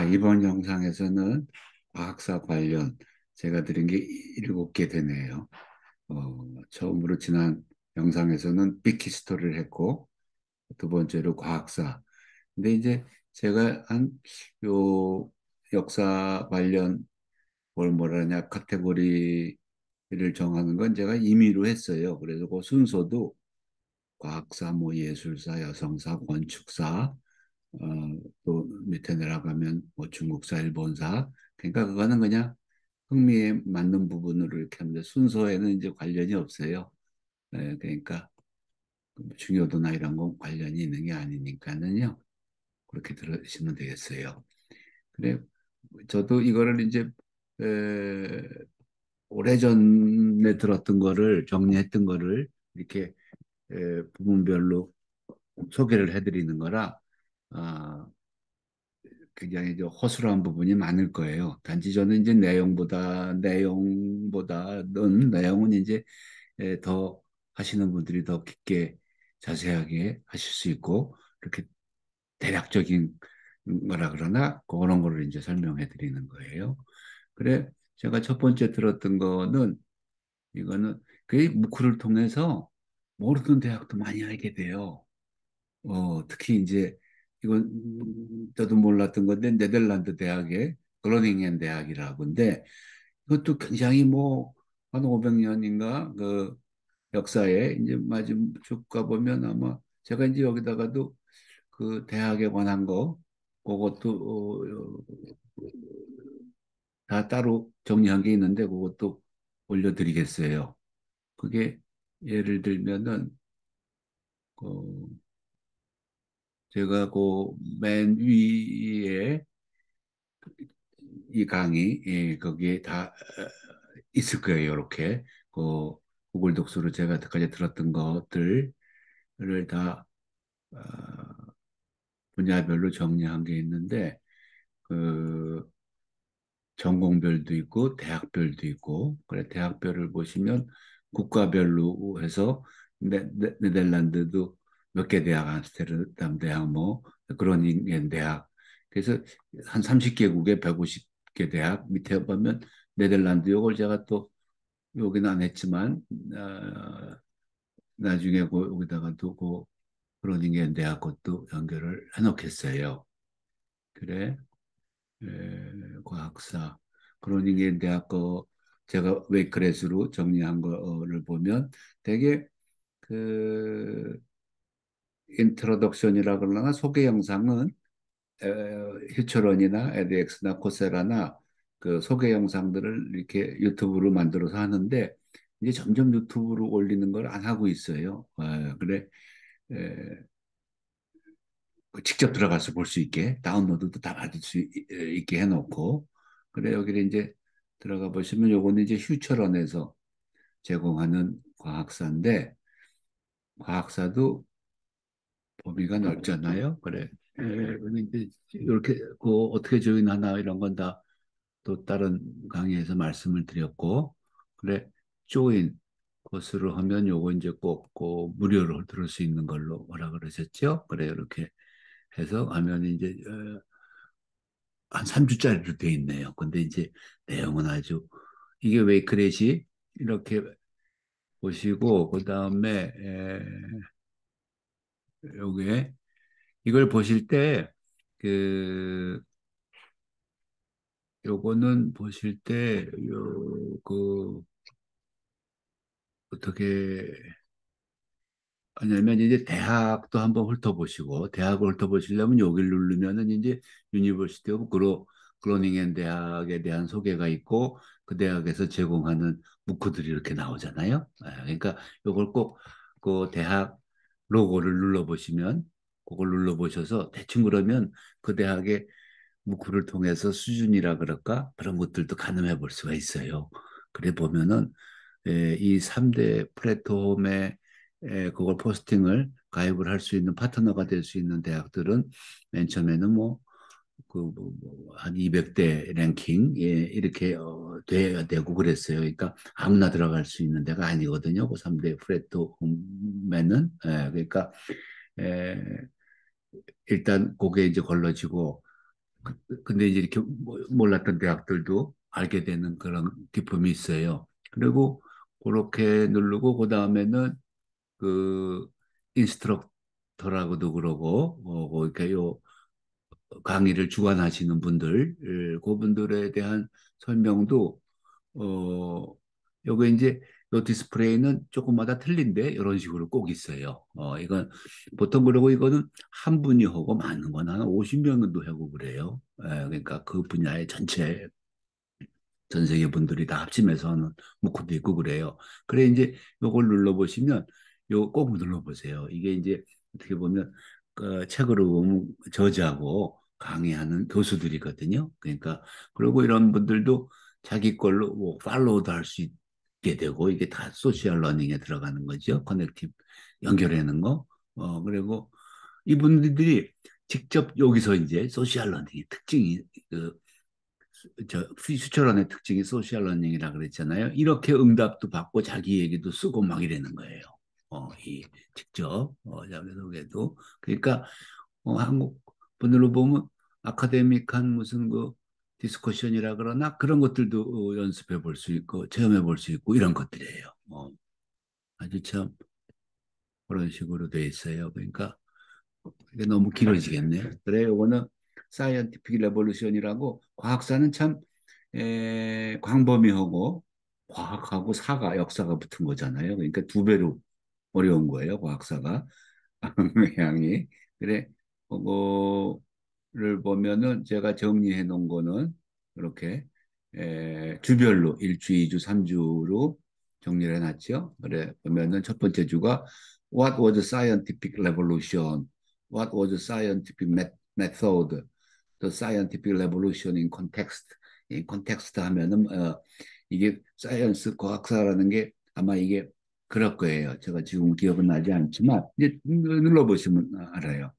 이번 영상에서는 과학사 관련 제가 드린 게 7개 되네요. 처음으로 지난 영상에서는 빅히스토리를 했고, 두 번째로 과학사. 근데 이제 제가 요 역사 관련 뭘 뭐라냐 카테고리를 정하는 건 제가 임의로 했어요. 그래서 그 순서도 과학사, 뭐 예술사, 여성사, 건축사, 어, 또 밑에 내려가면 뭐 중국사, 일본사. 그러니까 그거는 그냥 흥미에 맞는 부분으로 이렇게 하는데 순서에는 이제 관련이 없어요. 그러니까 중요도나 이런 건 관련이 있는 게 아니니까는요. 그렇게 들으시면 되겠어요. 그래, 저도 이거를 이제 에, 오래전에 들었던 거를 정리했던 거를 이렇게 부분별로 소개를 해드리는 거라 아, 굉장히 좀 허술한 부분이 많을 거예요. 단지 저는 이제 내용보다는 내용은 이제 더 하시는 분들이 더 깊게 자세하게 하실 수 있고 그렇게 대략적인 거라 그러나 그런 거를 이제 설명해 드리는 거예요. 그래 제가 첫 번째 들었던 거는 이거는 그 무크를 통해서 모르던 대학도 많이 알게 돼요. 특히 이제 이건 저도 몰랐던 건데 네덜란드 대학의 그로닝엔 대학이라고 인데 이것도 굉장히 뭐 한 500년인가 그 역사에 이제 마침 쭉 가보면 아마 제가 이제 여기다가도 그 대학에 관한 거 그것도 다 따로 정리한 게 있는데 그것도 올려드리겠어요. 그게 예를 들면은 그 제가 그 맨 위에 이 강의 거기에 다 있을 거예요. 이렇게 그 구글 독서로 제가 여태까지 들었던 것들을 다 어, 분야별로 정리한 게 있는데 그 전공별도 있고 대학별도 있고 그래 대학별을 보시면 국가별로 해서 네덜란드도 몇 개 대학 암스테르담 대학 뭐 그로닝겐 대학 그래서 한 30개국에 150개 대학 밑에 보면 네덜란드 요걸 제가 또 여기는 안 했지만 나중에 여기다가 두고 그로닝겐 대학 것도 연결을 해놓겠어요. 그래 과학사 그로닝겐 대학 거 제가 웨이크레스로 정리한 거를 보면 되게 그 인트로덕션이라 그러나 소개 영상은 휴처런이나 에드엑스나 코세라나 그 소개 영상들을 이렇게 유튜브로 만들어서 하는데 이제 점점 유튜브로 올리는 걸 안 하고 있어요. 그래 에, 직접 들어가서 볼 수 있게 다운로드도 다 받을 수 있게 해놓고 그래 여기를 이제 들어가 보시면 요거는 이제 휴처런에서 제공하는 과학사인데 과학사도 범위가 넓잖아요. 그래 근데 이제 이렇게 그 어떻게 조인하나 이런 건 다 또 다른 강의에서 말씀을 드렸고 그래 조인 것으로 하면 요거 이제 꼭 무료로 들을 수 있는 걸로 뭐라 그러셨죠? 그래 이렇게 해서 하면 이제 한 3주짜리로 돼 있네요. 근데 이제 내용은 아주 이게 웨이크렛이 이렇게 보시고 그다음에 요게 이걸 보실 때 그 요거는 보실 때 요 그 어떻게 하냐면 이제 대학도 한번 훑어보시고 대학을 훑어보시려면 여기를 누르면은 이제 유니버시티 오브 그로닝엔 대학에 대한 소개가 있고 그 대학에서 제공하는 무크들이 이렇게 나오잖아요. 그러니까 요걸 꼭 그 대학 로고를 눌러보시면 그걸 눌러보셔서 대충 그러면 그 대학의 무크를 통해서 수준이라 그럴까 그런 것들도 가늠해 볼 수가 있어요. 그래 보면은 이 3대 플랫폼에 그걸 포스팅을 가입을 할 수 있는 파트너가 될 수 있는 대학들은 맨 처음에는 한 200대 랭킹 이렇게 돼야 되고 그랬어요. 그러니까 아무나 들어갈 수 있는 데가 아니거든요. 그 3대 플랫폼에는 그러니까 에, 일단 그게 이제 걸러지고 근데 이제 이렇게 몰랐던 대학들도 알게 되는 그런 기쁨이 있어요. 그리고 그렇게 누르고 그 다음에는 그 인스트럭터라고도 그러고 이렇게 요 강의를 주관하시는 분들 그분들에 대한 설명도 요게 이제 요 디스플레이는 조금마다 틀린데 이런 식으로 꼭 있어요. 이건 보통 그러고 이거는 한 분이 하고 많은 건 한 50명도 하고 그래요. 그러니까 그 분야의 전체 전 세계 분들이 다 합심해서 하는 무코도 있고 그래요. 그래 이제 요걸 눌러보시면 요 꼭 눌러보세요. 이게 이제 어떻게 보면 그 책으로 보면 저자고 강의하는 교수들이거든요. 그러니까 그리고 이런 분들도 자기 걸로 뭐 팔로우도 할 수 있게 되고 이게 다 소셜 러닝에 들어가는 거죠. 커넥티브 연결하는 거. 그리고 이분들이 직접 여기서 이제 소셜 러닝의 특징이 그 퓨처런의 특징이 소셜 러닝이라 그랬잖아요. 이렇게 응답도 받고 자기 얘기도 쓰고 막 이러는 거예요. 이 직접 자기 소개도 그러니까 한국 분들로 보면 아카데믹한 무슨 그 디스커션이라 그러나 그런 것들도 연습해 볼 수 있고 체험해 볼 수 있고 이런 것들이에요. 아주 참 그런 식으로 돼 있어요. 그러니까 이게 너무 길어지겠네. 그래, 요거는 사이언티픽 레볼루션이라고 과학사는 참 광범위하고 과학하고 사가 역사가 붙은 거잖아요. 그러니까 두 배로 어려운 거예요, 과학사가. 양이. 그래, 그거를 보면은 제가 정리해 놓은 거는 이렇게 주별로 1주, 2주, 3주로 정리를 해놨죠. 그래, 보면은 첫 번째 주가 What was the scientific revolution? What was the scientific method? The scientific revolution in context. 이 context 하면은 이게 사이언스 과학사라는 게 아마 이게 그럴 거예요. 제가 지금 기억은 나지 않지만 이제 눌러보시면 알아요.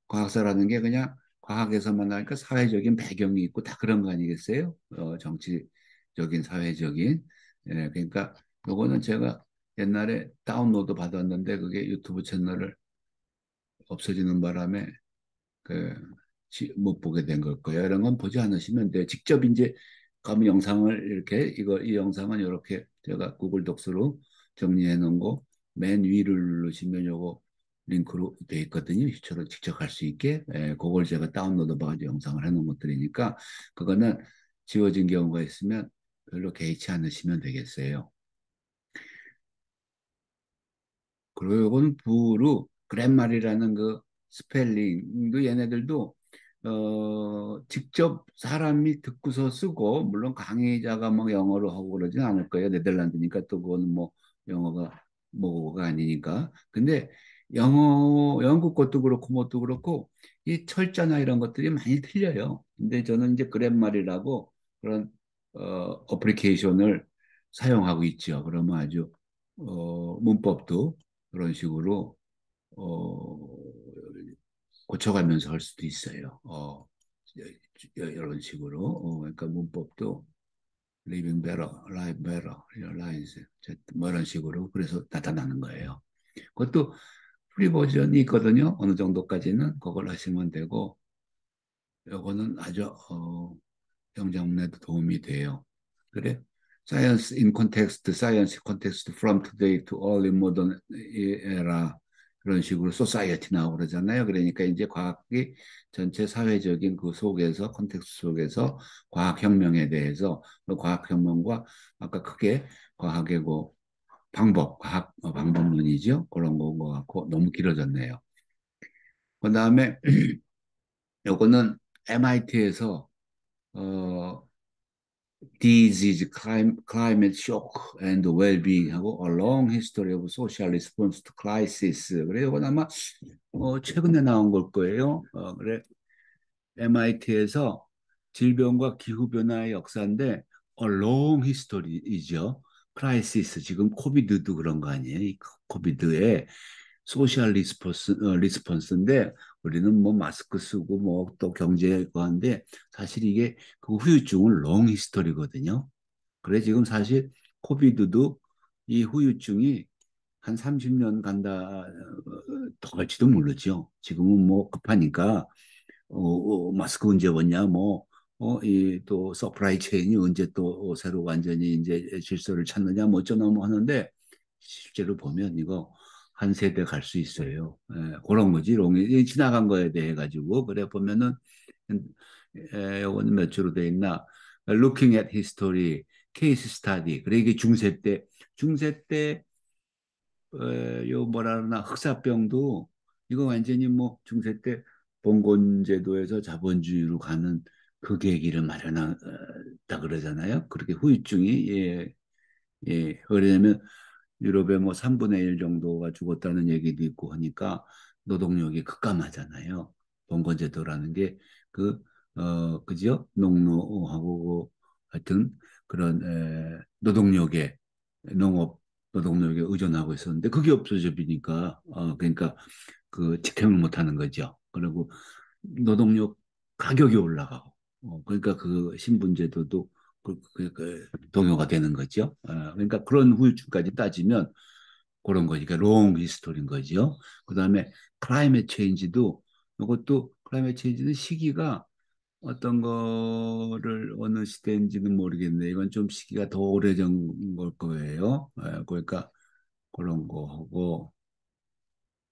과학사라는 게 그냥 과학에서만 나니까 사회적인 배경이 있고 다 그런 거 아니겠어요? 정치적인 사회적인 그러니까 요거는 제가 옛날에 다운로드 받았는데 그게 유튜브 채널을 없어지는 바람에 그, 못 보게 된 걸 거예요. 이런 건 보지 않으시면 돼요. 직접 이제 가면 영상을 이렇게, 이 영상은 이렇게 제가 구글 독스로 정리해 놓은 거 맨 위를 누르시면 요거 링크로 돼 있거든요. 휴처럼 직접 할 수 있게. 그걸 제가 다운로드 받아서 영상을 해 놓은 것들이니까 그거는 지워진 경우가 있으면 별로 개의치 않으시면 되겠어요. 그리고 이건 부로 그랜말이라는 그 스펠링도 얘네들도 직접 사람이 듣고서 쓰고 물론 강의자가 막 영어로 하고 그러진 않을 거예요. 네덜란드니까 또 그거는 뭐 영어가 뭐가 아니니까. 근데 영국 것도 그렇고 뭣도 그렇고 이 철자나 이런 것들이 많이 틀려요. 근데 저는 이제 그랜말이라고 그런 어플리케이션을 사용하고 있죠. 그러면 아주 문법도 그런 식으로 어, 고쳐가면서 할 수도 있어요. 이런 식으로. 그러니까 문법도 living better, live better, realize, 뭐 이런 식으로 그래서 나타나는 거예요. 그것도 프리 버전이 있거든요. 어느 정도까지는 그걸 하시면 되고, 요거는 아주 영장문에도 도움이 돼요. 그래? Science in context, science context from today to early modern era 그런 식으로 society 나오고 그러잖아요. 그러니까 이제 과학이 전체 사회적인 그 속에서 컨텍스트 속에서 과학혁명에 대해서 그 과학혁명과 아까 크게 과학의 그 방법, 과학 방법론이죠. 그런 거인 것 같고 너무 길어졌네요. 그 다음에 요거는 MIT에서 disease, climate shock and well-being하고 a long history of social response to crisis. 그래 이건 아마 최근에 나온 걸 거예요. 그래 MIT에서 질병과 기후 변화의 역사인데 a long history이죠. 크라이시스 지금 코비드도 그런 거 아니에요? 이 코비드에 소셜 리스폰스인데 우리는 뭐 마스크 쓰고 뭐 또 경제 그한데 사실 이게 그 후유증은 롱 히스토리거든요. 그래 지금 사실 코비드도 이 후유증이 한 30년 간다 더 갈지도 모르죠. 지금은 뭐 급하니까 마스크 언제 왔냐, 뭐, 이 또 서프라이 체인이 언제 또 새로 완전히 이제 질서를 찾느냐, 뭐 어쩌나 뭐 하는데 실제로 보면 이거 한 세대 갈 수 있어요. 그런 거지. 롱이 지나간 거에 대해 가지고 그래 보면은 요거는 몇 주로 돼 있나? Looking at history, case study. 그래 이게 중세 때 요 뭐라 그러나 흑사병도 이거 완전히 뭐 중세 때 봉건제도에서 자본주의로 가는 그 계기를 마련했다 그러잖아요. 그렇게 후유증이 왜냐면 유럽의 뭐 3분의 1 정도가 죽었다는 얘기도 있고 하니까 노동력이 급감하잖아요. 봉건제도라는 게 그, 그죠? 농노하고 하여튼 그런 노동력에 농업 노동력에 의존하고 있었는데 그게 없어져 버리니까 그러니까 그 직행을 못 하는 거죠. 그리고 노동력 가격이 올라가고 그러니까 그 신분제도도 동요가 되는 거죠. 그러니까 그런 후유증까지 따지면 그런 거니까 롱 히스토리인 거죠. 그다음에 클라이메 체인지도 이것도 클라이메 체인지는 시기가 어떤 거를 어느 시대인지는 모르겠네. 이건 좀 시기가 더 오래전 걸 거예요. 그러니까 그런 거 하고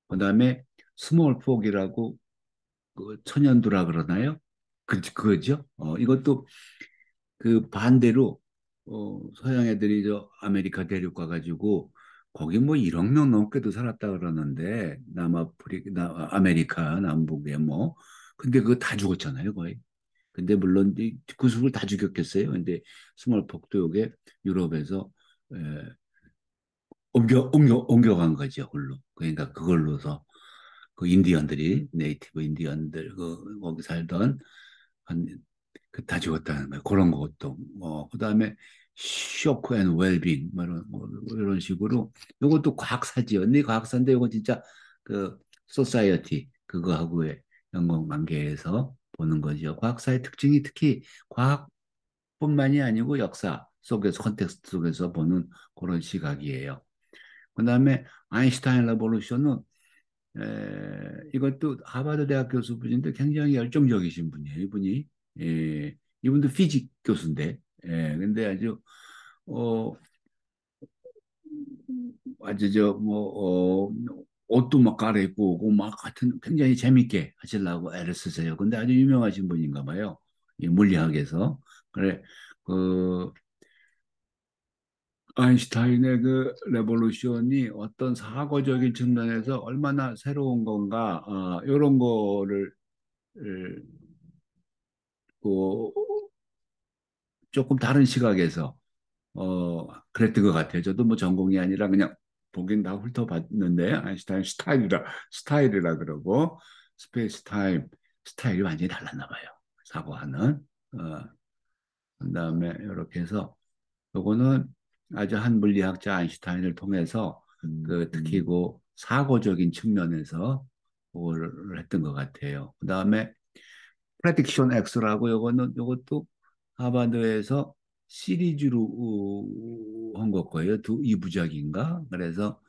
그다음에 스몰 폭이라고 그 천연두라 그러나요? 그거죠. 이것도 그 반대로 서양 애들이 저 아메리카 대륙 가가지고 거기 뭐 1억 명 넘게도 살았다 그러는데 아메리카 남북에 뭐 근데 그거 다 죽었잖아요 거의. 근데 물론 그 수를 다 죽였겠어요. 근데 스몰폭도 요게 유럽에서 에, 옮겨간 거죠, 그걸로. 그러니까 그걸로서 그 인디언들이 네이티브 인디언들 거기 살던 한 그 다 죽었다는 거예요. 그런 것도 그다음에 쇼크 앤 웰빙 뭐 이런 식으로 이것도 과학사지요. 근데 과학사인데 이거 진짜 그 소사이어티 그거하고의 연관관계에서 보는 거죠. 과학사의 특징이 특히 과학뿐만이 아니고 역사 속에서 컨텍스트 속에서 보는 그런 시각이에요. 그다음에 아인슈타인 레볼루션은 이것도 하버드 대학 교수분인데 굉장히 열정적이신 분이에요. 이분이 이분도 피직 교수인데 근데 어 아주 옷도 막 갈아입고 오고 막 하여튼 굉장히 재밌게 하시려고 애를 쓰세요. 근데 아주 유명하신 분인가 봐요. 이 물리학에서 그래 그 아인슈타인의 그 레볼루션이 어떤 사고적인 측면에서 얼마나 새로운 건가, 이런 거를 그 조금 다른 시각에서 그랬던 것 같아요. 저도 뭐 전공이 아니라 그냥 보긴 다 훑어봤는데 아인슈타인 스타일이라 그러고 스페이스 타임 스타일이 완전히 달랐나 봐요. 사고하는. 어, 그다음에 이렇게 해서 요거는 아주 한 물리학자 아인슈타인을 통해서 그 특히 그 사고적인 측면에서 그거를 했던 것 같아요. 그다음에 프레딕션 X라고 요것도 하버드에서 시리즈로 한 것 거예요. 이부작인가? 그래서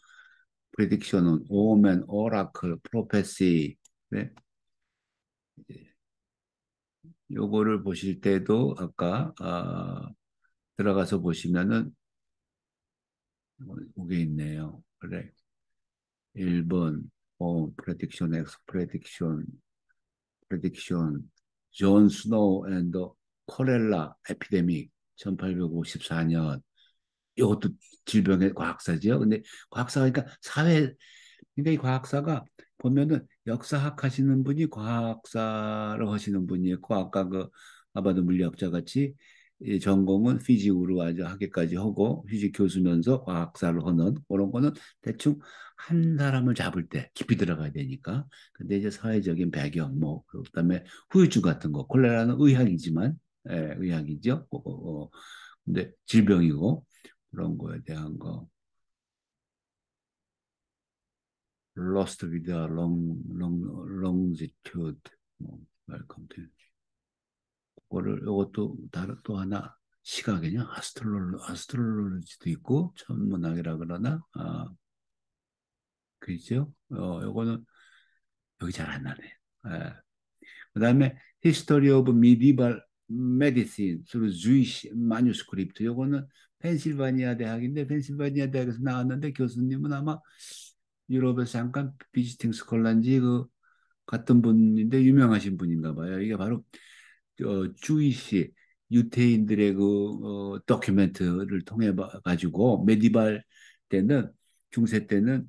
프레딕션은 오멘, 오라클, 프로페시. 네. 요거를 보실 때도 아까 들어가서 보시면은 그게 있네요. 그래. 1번 프레딕션 X 프레딕션 존 스노우 앤 더 코렐라 에피데믹 1854년 이것도 질병의 과학사지요. 근데 과학사가 그러니까 그러니까 이 과학사가 보면은 역사학 하시는 분이 과학사를 하시는 분이 있고 아까 그 하버드 물리학자 같이 이 전공은 피직으로 아주 학위까지 하고 피직 교수면서 과학사를 하는 그런 거는 대충 한 사람을 잡을 때 깊이 들어가야 되니까. 근데 이제 사회적인 배경 뭐 그다음에 후유증 같은 거 콜레라는 의학이지만 의학이죠. 근데 질병이고 그런 거에 대한 거 lost with a longitude 뭐 welcome to 그거를 이것도 다른 또 하나 시각이냐 아스트롤로지도 있고 천문학이라 그러나 그죠 요거는 여기 잘 안 나네. 예. 그다음에 History of Medieval Medicine through Jewish Manuscript. 요거는 펜실바니아 대학인데 펜실바니아 대학에서 나왔는데 교수님은 아마 유럽에서 잠깐 비지팅 스콜라인지 그 같은 분인데 유명하신 분인가 봐요. 이게 바로 주이시 유태인들의 그 다큐멘터를 통해 가지고 메디발 때는 중세 때는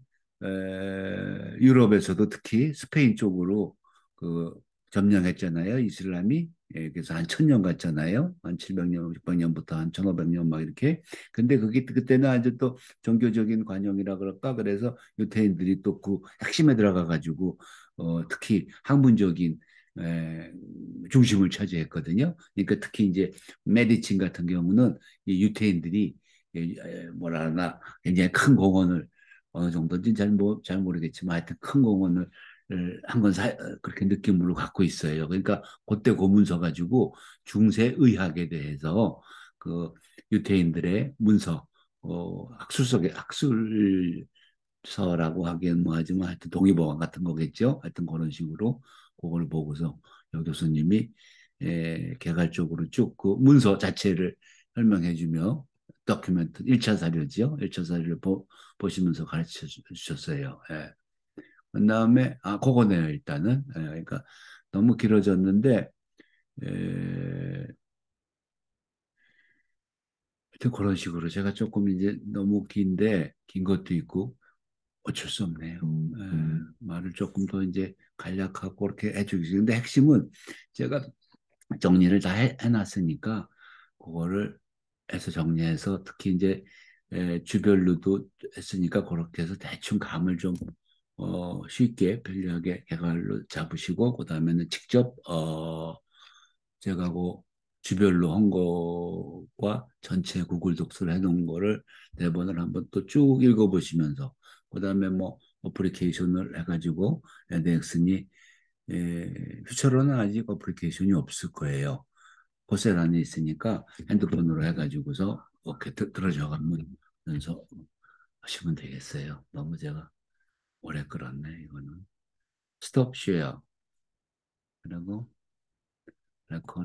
유럽에서도 특히 스페인 쪽으로 그 점령했잖아요. 이슬람이. 예, 그래서 한 1000년 갔잖아요. 한 700년, 600년부터 한 1500년 막 이렇게. 근데 그게 그때는 아주 또 종교적인 관용이라 그럴까? 그래서 유태인들이 또 그 핵심에 들어가 가지고 특히 학문적인 에, 중심을 차지했거든요. 그러니까 특히 이제 메디친 같은 경우는 이 유태인들이 뭐라 하나 굉장히 큰 공헌을 어느 정도인지 잘 모르겠지만 하여튼 큰 공헌을 한 건 그렇게 느낌으로 갖고 있어요. 그러니까 그때 고문서 가지고 중세 의학에 대해서 그 유태인들의 문서, 학술서라고 하기엔 뭐 하지만 하여튼 동의보감 같은 거겠죠. 하여튼 그런 식으로 그걸 보고서 여 교수님이 개괄적으로 쭉 그 문서 자체를 설명해주며 다큐멘트 1차 사료지요. 1차 사료를 보시면서 가르쳐 주셨어요. 예. 그다음에 그거네요. 일단은 그러니까 너무 길어졌는데 하여튼 그런 식으로 제가 조금 이제 너무 긴데 긴 것도 있고 어쩔 수 없네요. 말을 조금 더 이제 간략하고 그렇게 해주기. 근데 핵심은 제가 정리를 다 해놨으니까 그거를 해서 정리해서 특히 이제 주별로도 했으니까 그렇게 해서 대충 감을 좀 쉽게 편리하게 개괄로 잡으시고 그다음에는 직접 제가 그 주별로 한 거와 전체 구글 독서를 해놓은 거를 네 번을 한번 또 쭉 읽어보시면서 그다음에 뭐 어플리케이션을 해가지고 에드엑슨이 퓨처로는 아직 어플리케이션이 없을 거예요. 호셀 안에 있으니까 핸드폰으로 해가지고서 이렇게 들어줘가면서 하시면 되겠어요. 너무 제가 오래 끌었네, 이거는. 스톱 쉐어. 그리고 레코드.